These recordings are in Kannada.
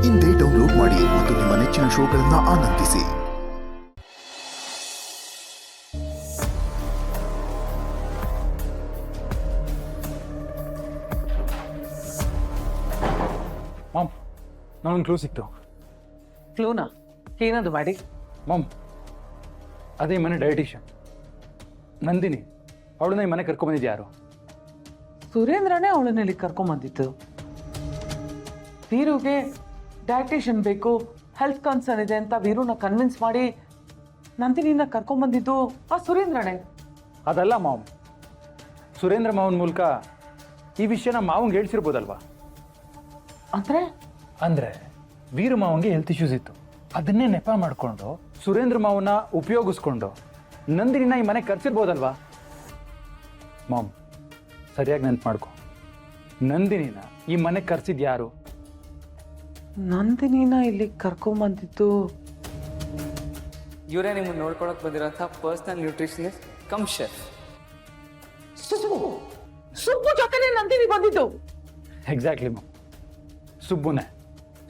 ಇಂದೇ ಡೌನ್ಲೋಡ್ ಮಾಡಿ ಮತ್ತು ನಿಮ್ಮ ನೆಚ್ಚಿನ ಶೋಗಳನ್ನು ಆನಂದಿಸಿ. ಮಾಮ್, ನಾನೊಂದು ಕ್ಲೂ ಸಿಕ್ತು. ಕ್ಲೂನಾ? ಏನದು ಮಾಡಿ? ಮಾಮ್, ಅದೇ ಮನೆ ಡಯಟಿಷಿಯನ್ ನಂದಿನಿ, ಅವಳನ್ನ ಈ ಮನೆ ಕರ್ಕೊಂಬಂದಿದ್ದು ಯಾರು? ಸುರೇಂದ್ರನೇ ಅವಳನ್ನ ಇಲ್ಲಿ ಕರ್ಕೊಂಬಂದಿತ್ತು. ವೀರುಗೆ ಡಯಟಿಷಿಯನ್ ಬೇಕು, ಹೆಲ್ತ್ ಕನ್ಸರ್ನ್ ಇದೆ ಅಂತ ವೀರುನ ಕನ್ವಿನ್ಸ್ ಮಾಡಿ ನಂದಿನಿನ ಕರ್ಕೊಂಬಂದಿದ್ದು ಆ ಸುರೇಂದ್ರನೇ. ಅದಲ್ಲ ಮಾಮ್, ಸುರೇಂದ್ರ ಮಾವನ ಮೂಲಕ ಈ ವಿಷಯನ ಮಾವಂಗೆ ಹೇಳ್ಸಿರ್ಬೋದಲ್ವಾ? ಅಂದ್ರೆ ವೀರು ಮಾವಂಗೆ ಹೆಲ್ತ್ ಇಶ್ಯೂಸ್ ಇತ್ತು, ಅದನ್ನೇ ನೆಪ ಮಾಡಿಕೊಂಡು ಸುರೇಂದ್ರ ಮಾವನ ಉಪಯೋಗಿಸ್ಕೊಂಡು ನಂದಿನಿನ ಈ ಮನೆ ಕರ್ಸಿರ್ಬೋದಲ್ವಾ? ಮಾಮ್, ಸರಿಯಾಗಿ ನೆನ್ಪು ಮಾಡ್ಕೊ, ನಂದಿನಿನ ಈ ಮನೆ ಕರ್ಸಿದ್ ಯಾರು? ನಂದಿನಿನ ಇಲ್ಲಿ ಕರ್ಕೊಂಬಂದಿದ್ದು ಇವರೇ ನಿಮ್ಮನ್ನು ನೋಡ್ಕೊಳಕ್ ಬಂದಿರೋಂಥ personal nutritionist cum chef. Subbu ಜೊತೆನೆ ನಂದಿನಿ ಬಂದಿದ್ದು. ಎಕ್ಸಾಕ್ಟ್ಲಿ ಮಾಮ್,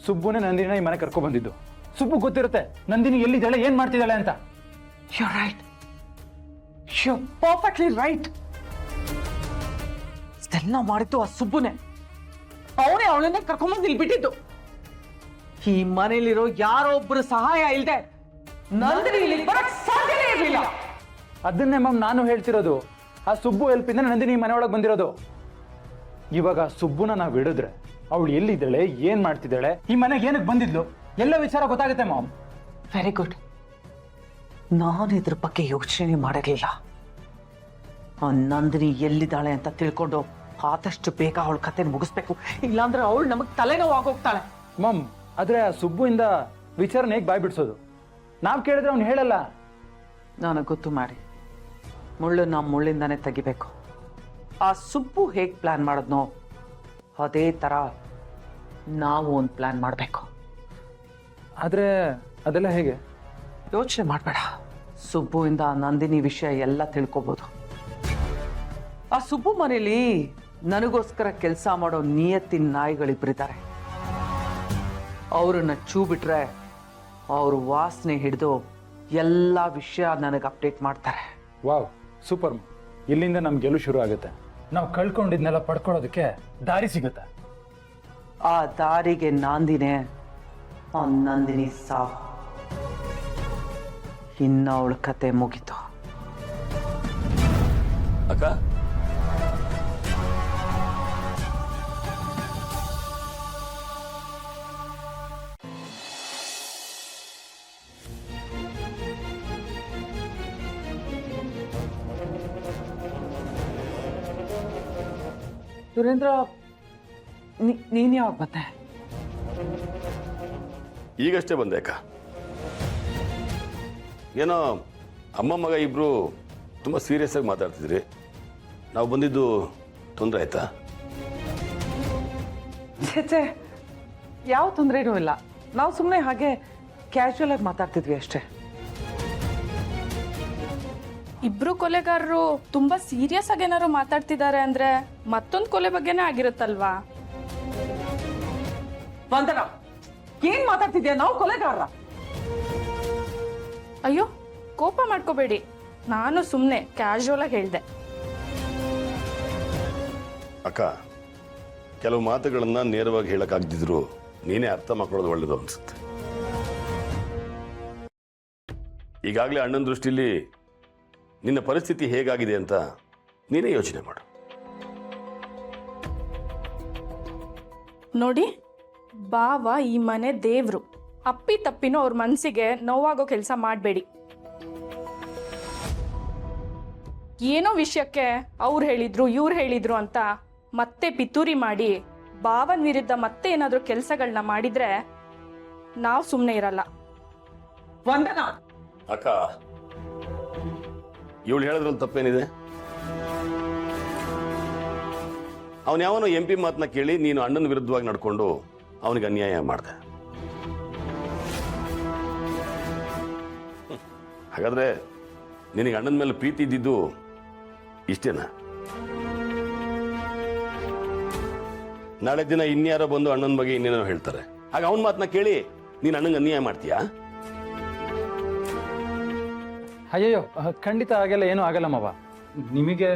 ಸುಬ್ಬುನೇ ನಂದಿನಿನ ಈ ಮನೆ ಕರ್ಕೊ ಬಂದಿದ್ದು. ಸುಬ್ಬು ಗೊತ್ತಿರುತ್ತೆ ನಂದಿನಿ ಎಲ್ಲಿದ್ದಾಳೆ, ಏನ್ ಮಾಡ್ತಿದ್ದಾಳೆ ಅಂತ. You right, you perfectly right. ಇದೆಲ್ಲ ಮಾಡಿದ್ದು ಆ ಸುಬ್ಬುನೇ. ಅವನೇ ಅವಳನ್ನೇ ಕರ್ಕೊಂಬಂದು ಇಲ್ಲಿ ಬಿಟ್ಟಿದ್ದು. ಈ ಮನೇಲಿರೋ ಯಾರೋ ಒಬ್ಬರು ಸಹಾಯ ಇಲ್ಲದೆ ನಂದಿನಿ ಇಲ್ಲಿ ಬರಕ್ ಸಾಧ್ಯನೇ ಇರಲಿಲ್ಲ. ಅದನ್ನೇ ಮ್ಯಾಮ್ ನಾನು ಹೇಳ್ತಿರೋದು. ಆ ಸುಬ್ಬು ಹೆಲ್ಪಿಂದ ನಂದಿನಿ ಈ ಮನೆ ಒಳಗೆ ಬಂದಿರೋದು. ಇವಾಗ ಸುಬ್ಬುನ ನಾವು ಹಿಡಿದ್ರೆ ಅವಳು ಎಲ್ಲಿದ್ದಾಳೆ, ಏನ್ ಮಾಡ್ತಿದ್ದಾಳೆ, ಈ ಮನೆಗೆ ಏನಕ್ಕೆ ಬಂದಿದ್ಲು, ಎಲ್ಲ ವಿಚಾರ ಗೊತ್ತಾಗುತ್ತೆ ಮಾಮ್. Very good. ನಾನು ಇದ್ರ ಬಗ್ಗೆ ಯೋಚನೆ ಮಾಡಿರಲಿಲ್ಲ. ನಂದಿನಿ ಎಲ್ಲಿದ್ದಾಳೆ ಅಂತ ತಿಳ್ಕೊಂಡು ಆದಷ್ಟು ಬೇಗ ಅವಳ ಕತೆ ಮುಗಿಸ್ಬೇಕು, ಇಲ್ಲಾಂದ್ರೆ ಅವಳು ನಮಗ್ ತಲೆನೋವು ಆಗೋಗ್ತಾಳೆ. ಮಾಮ್, ಆದ್ರೆ ಆ ಸುಬ್ಬುವಿಂದ ವಿಚಾರನ ಹೇಗೆ ಬಾಯ್ ಬಿಡ್ಸೋದು? ನಾವು ಕೇಳಿದ್ರೆ ಅವ್ನು ಹೇಳಲ್ಲ. ನನಗೆ ಗೊತ್ತು ಮಾಡಿ, ಮುಳ್ಳನ್ನ ಮುಳ್ಳಿಂದಾನೇ ತೆಗಿಬೇಕು. ಆ ಸುಬ್ಬು ಹೇಗೆ ಪ್ಲಾನ್ ಮಾಡಿದ್ನೋ ಅದೇ ತರ ನಾವು ಒಂದು ಪ್ಲಾನ್ ಮಾಡಬೇಕು. ಆದ್ರೆ ಅದೆಲ್ಲ ಹೇಗೆ? ಯೋಚನೆ ಮಾಡಬೇಡ. ಸುಬ್ಬುವಿಂದ ನಂದಿನಿ ವಿಷಯ ಎಲ್ಲ ತಿಳ್ಕೊಬೋದು. ಆ ಸುಬ್ಬು ಮನೇಲಿ ನನಗೋಸ್ಕರ ಕೆಲಸ ಮಾಡೋ ನಿಯತ್ತಿನ ನಾಯಿಗಳಿಬ್ಬರಿದ್ದಾರೆ. ಅವ್ರನ್ನ ಚೂ ಬಿಟ್ರೆ ಅವ್ರ ವಾಸನೆ ಹಿಡಿದು ಎಲ್ಲ ವಿಷಯ ನನಗೆ ಅಪ್ಡೇಟ್ ಮಾಡ್ತಾರೆ. Wow, super. ಇಲ್ಲಿಂದ ನಮ್ ಗೆಲುವು ಶುರು ಆಗುತ್ತೆ. ನಾವು ಕಳ್ಕೊಂಡಿದ್ನೆಲ್ಲ ಪಡ್ಕೊಳ್ಳೋದಕ್ಕೆ ದಾರಿ ಸಿಗುತ್ತೆ. ಆ ದಾರಿಗೆ ನಾಂದಿನೇ ಆ ನಂದಿನಿ ಸಾವು. ಇನ್ನ ಅವಳ ಕತೆ ಮುಗೀತು. ಅಕ್ಕ, ಸುರೇಂದ್ರ, ನೀನ್ ಯಾವಾಗ ಬಂದೆ? ಈಗಷ್ಟೇ ಬಂದೆ ಅಕ್ಕ. ಏನೋ ಅಮ್ಮ ಮಗ ಇಬ್ರು ತುಂಬ ಸೀರಿಯಸ್ ಆಗಿ ಮಾತಾಡ್ತಿದ್ರಿ. ನಾವು ಬಂದಿದ್ದು ತೊಂದರೆ ಆಯ್ತಾ? ಛೇ, ಯಾವ ತೊಂದರೆನೂ ಇಲ್ಲ. ನಾವು ಸುಮ್ಮನೆ ಹಾಗೆ ಕ್ಯಾಶುವಲ್ ಆಗಿ ಮಾತಾಡ್ತಿದ್ವಿ ಅಷ್ಟೇ. ಇಬ್ರು ಕೊಲೆಗಾರರು ತುಂಬಾ ಸೀರಿಯಸ್ ಆಗಿ ಏನಾರು ಮಾತಾಡ್ತಿದ್ದಾರೆ ಅಂದ್ರೆ ಮತ್ತೊಂದು ಕೊಲೆ ಬಗ್ಗೆನೇ ಆಗಿರುತ್ತಲ್ವಾ? ವಂದನ, ಏನ್ ಮಾತಾಡ್ತಿದ್ಯಾ? ನಾವು ಕೊಲೆಗಾರ? ಅಯ್ಯೋ, ಕೋಪ ಮಾಡ್ಕೋಬೇಡಿ, ನಾನು ಸುಮ್ಮನೆ ಕ್ಯಾಶುವಲ್ ಆಗಿ ಹೇಳ್ದೆ. ಅಕ್ಕ, ಕೆಲವು ಮಾತುಗಳನ್ನ ನೇರವಾಗಿ ಹೇಳಕ್ಕಾಗ್ದಿದ್ರು ನೀನೇ ಅರ್ಥ ಮಾಡ್ಕೊಳ್ಳೋದು ಒಳ್ಳೇದು ಅನ್ಸುತ್ತೆ. ಈಗಾಗಲೇ ಅಣ್ಣನ ದೃಷ್ಟಿಲಿ ನಿನ್ನ ಪರಿಸ್ಥಿತಿ ಹೇಗಾಗಿದೆ ಅಂತ ನೀನೇ ಯೋಚನೆ ಮಾಡು. ನೋಡಿ, ಬಾವ ಈ ಮನೆ ದೇವ್ರು. ಅಪ್ಪಿ ತಪ್ಪಿನೂ ಅವ್ರ ಮನಸ್ಸಿಗೆ ನೋವಾಗೋ ಕೆಲಸ ಮಾಡಬೇಡಿ. ಏನೋ ವಿಷಯಕ್ಕೆ ಅವ್ರು ಹೇಳಿದ್ರು ಇವ್ರು ಹೇಳಿದ್ರು ಅಂತ ಮತ್ತೆ ಪಿತೂರಿ ಮಾಡಿ ಬಾವನ ವಿರುದ್ಧ ಮತ್ತೆ ಏನಾದರೂ ಕೆಲಸಗಳನ್ನ ಮಾಡಿದ್ರೆ ನಾವು ಸುಮ್ಮನೆ ಇರಲ್ಲ. ವಂದನ, ಅಕ್ಕ, ಇವಳು ಹೇಳೋದ್ರಲ್ಲಿ ತಪ್ಪೇನಿದೆ? ಅವನು ಯಾವನೋ MP ಮಾತನ್ನ ಕೇಳಿ ನೀನು ಅಣ್ಣನ ವಿರುದ್ಧವಾಗಿ ನಡ್ಕೊಂಡು ಅವನಿಗೆ ಅನ್ಯಾಯ ಮಾಡಿದೆ. ಹಾಗಾದ್ರೆ ನಿನಗೆ ಅಣ್ಣನ ಮೇಲೆ ಪ್ರೀತಿ ಇದ್ದಿದ್ದು ಇಷ್ಟೇನಾ? ನಾಳೆ ದಿನ ಇನ್ಯಾರೋ ಬಂದು ಅಣ್ಣನ ಬಗ್ಗೆ ಇನ್ನೇನೋ ಹೇಳ್ತಾರೆ. ಆಗ ಅವನ ಮಾತನ್ನ ಕೇಳಿ ನೀನು ಅಣ್ಣಂಗೆ ಅನ್ಯಾಯ ಮಾಡ್ತೀಯಾ? ಅಯ್ಯಯ್ಯೋ ಖಂಡಿತ ಹಾಗೆಲ್ಲ ಏನೂ ಆಗಲ್ಲ ಮಾವ. ನಿಮಗೆ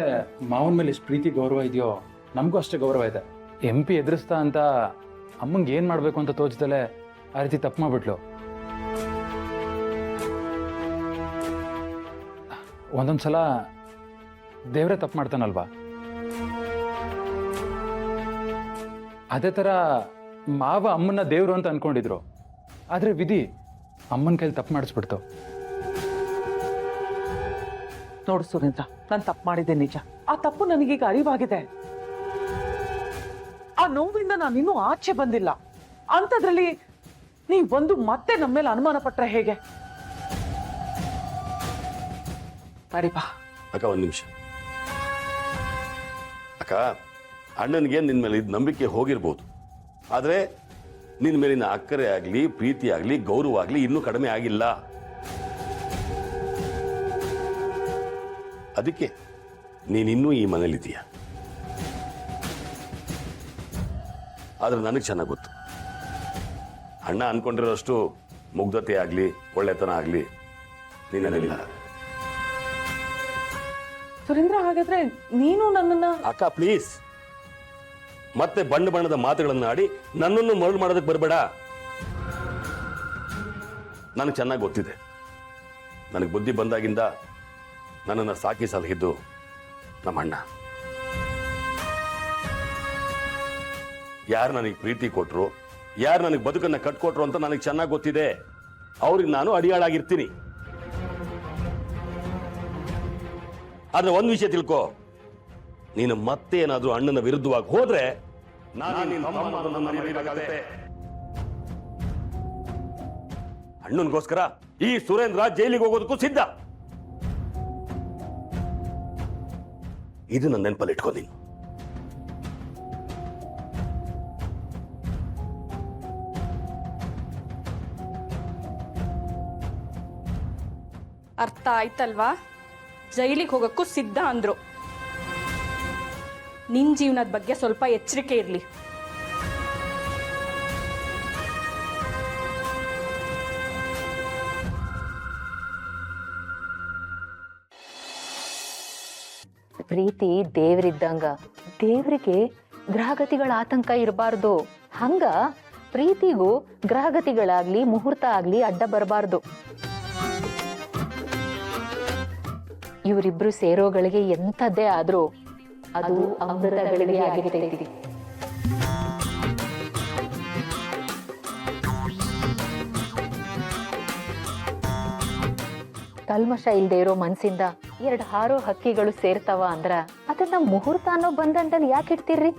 ಮಾವನ ಮೇಲೆ ಎಷ್ಟು ಪ್ರೀತಿ ಗೌರವ ಇದೆಯೋ ನಮಗೂ ಅಷ್ಟೇ ಗೌರವ ಇದೆ. MP ಎದುರಿಸ್ತಾ ಅಂತ ಅಮ್ಮಂಗೆ ಏನು ಮಾಡಬೇಕು ಅಂತ ತೋಚದಲ್ಲೇ ಆ ರೀತಿ ತಪ್ಪು ಮಾಡ್ಬಿಟ್ಲು. ಒಂದೊಂದ್ಸಲ ದೇವರೇ ತಪ್ಪು ಮಾಡ್ತಾನಲ್ವಾ? ಅದೇ ಥರ ಮಾವ ಅಮ್ಮನ್ನ ದೇವರು ಅಂತ ಅನ್ಕೊಂಡಿದ್ರು. ಆದರೆ ವಿಧಿ ಅಮ್ಮನ ಕೈಲಿ ತಪ್ಪು ಮಾಡಿಸ್ಬಿಡ್ತು. ನೋಡು ಸುರೇಂದ್ರ, ನಾನು ತಪ್ಪು ಮಾಡಿದ್ದೆ ನಿಜ. ಆ ತಪ್ಪು ನನಗೀಗ ಅರಿವಾಗಿದೆ. ಆ ನೋವಿಂದ ನಾನಿನ್ನೂ ಆಚೆ ಬಂದಿಲ್ಲ. ಅಂಥದ್ರಲ್ಲಿ ನೀವು ಬಂದು ಮತ್ತೆ ನಮ್ಮ ಮೇಲೆ ಅನುಮಾನ ಪಟ್ರೆ ಹೇಗೆ? ನಡಿ ಬಾ. ಅಕ್ಕ ಒಂದು ನಿಮಿಷ. ಅಕ್ಕ, ಅಣ್ಣನಿಗೆ ನಿನ್ನ ಮೇಲೆ ಇದ್ದ ನಂಬಿಕೆ ಹೋಗಿರ್ಬೋದು, ಆದರೆ ನಿನ್ನ ಮೇಲಿನ ಅಕ್ಕರೆ ಆಗಲಿ, ಪ್ರೀತಿ ಆಗಲಿ, ಗೌರವ ಆಗಲಿ ಇನ್ನೂ ಕಡಿಮೆ ಆಗಿಲ್ಲ. ಅದಕ್ಕೆ ನೀನಿನ್ನೂ ಈ ಮನೇಲಿದ್ದೀಯ. ಆದರೆ ನನಗೆ ಚೆನ್ನಾಗಿ ಗೊತ್ತು, ಅಣ್ಣ ಅನ್ಕೊಂಡಿರೋಷ್ಟು ಮುಗ್ಧತೆ ಆಗಲಿ, ಒಳ್ಳೆತನ ಆಗಲಿ ನೀನಲ್ಲಿಲ್ಲ. ಸುರೇಂದ್ರ, ಹಾಗಾದ್ರೆ ನೀನು ನನ್ನನ್ನ... ಅಕ್ಕ ಪ್ಲೀಸ್, ಮತ್ತೆ ಬಣ್ಣ ಬಣ್ಣದ ಮಾತುಗಳನ್ನು ಆಡಿ ನನ್ನನ್ನು ಮರಳು ಮಾಡೋದಕ್ಕೆ ಬರಬೇಡ. ನನಗೆ ಚೆನ್ನಾಗಿ ಗೊತ್ತಿದೆ, ನನಗೆ ಬುದ್ಧಿ ಬಂದಾಗಿಂದ ನನ್ನನ್ನು ಸಾಕಿ ಸಲಹಿದ್ದು ನಮ್ಮ ಅಣ್ಣ. ಯಾರು ನನಗೆ ಪ್ರೀತಿ ಕೊಟ್ಟರು, ಯಾರು ನನಗೆ ಬದುಕನ್ನು ಕಟ್ಕೊಟ್ರು ಅಂತ ನನಗೆ ಚೆನ್ನಾಗಿ ಗೊತ್ತಿದೆ. ಅವ್ರಿಗೆ ನಾನು ಅಡಿಯಾಳಾಗಿರ್ತೀನಿ. ಆದ್ರೆ ಒಂದು ವಿಷಯ ತಿಳ್ಕೊ, ನೀನು ಮತ್ತೆ ಏನಾದ್ರೂ ಅಣ್ಣನ ವಿರುದ್ಧವಾಗಿ ಹೋದ್ರೆ ಅಣ್ಣನಿಗೋಸ್ಕರ ಈ ಸುರೇಂದ್ರ ಜೈಲಿಗೆ ಹೋಗೋದಕ್ಕೂ ಸಿದ್ಧ. ಇದು ನನ್ನ ನೆನಪಲ್ಲಿ ಇಟ್ಕೊ ನೀನು. ಅರ್ಥ ಆಯ್ತಲ್ವಾ? ಜೈಲಿಗೆ ಹೋಗಕ್ಕೂ ಸಿದ್ಧ ಅಂದ್ರು. ನಿನ್ ಜೀವನದ ಬಗ್ಗೆ ಸ್ವಲ್ಪ ಎಚ್ಚರಿಕೆ ಇರಲಿ. ಪ್ರೀತಿ ದೇವ್ರಿದ್ದಂಗ, ದೇವ್ರಿಗೆ ಗ್ರಹಗತಿಗಳ ಆತಂಕ ಇರಬಾರ್ದು. ಹಂಗ ಪ್ರೀತಿಗೂ ಗ್ರಹಗತಿಗಳಾಗ್ಲಿ ಮುಹೂರ್ತ ಆಗ್ಲಿ ಅಡ್ಡ ಬರಬಾರ್ದು. ಇವರಿಬ್ರು ಸೇರೋಗಳಿಗೆ ಎಂಥದ್ದೇ ಆದ್ರೂ ಅದು ಅಮೃತಗಳಿಗೆ ಆಗಿರ್ತೈತಿ. ಕಲ್ಮಶ ಇಲ್ದೇ ಇರೋ ಮನ್ಸಿಂದ 2 ಹಾರೋ ಹಕ್ಕಿಗಳು ಸೇರ್ತಾವ ಅಂದ್ರ ಅದನ್ನ ಮುಹೂರ್ತ ಅನ್ನೋ ಬಂಧನದಲ್ಲಿ ಯಾಕೆ ಇಡ್ತೀರ್ರಿ?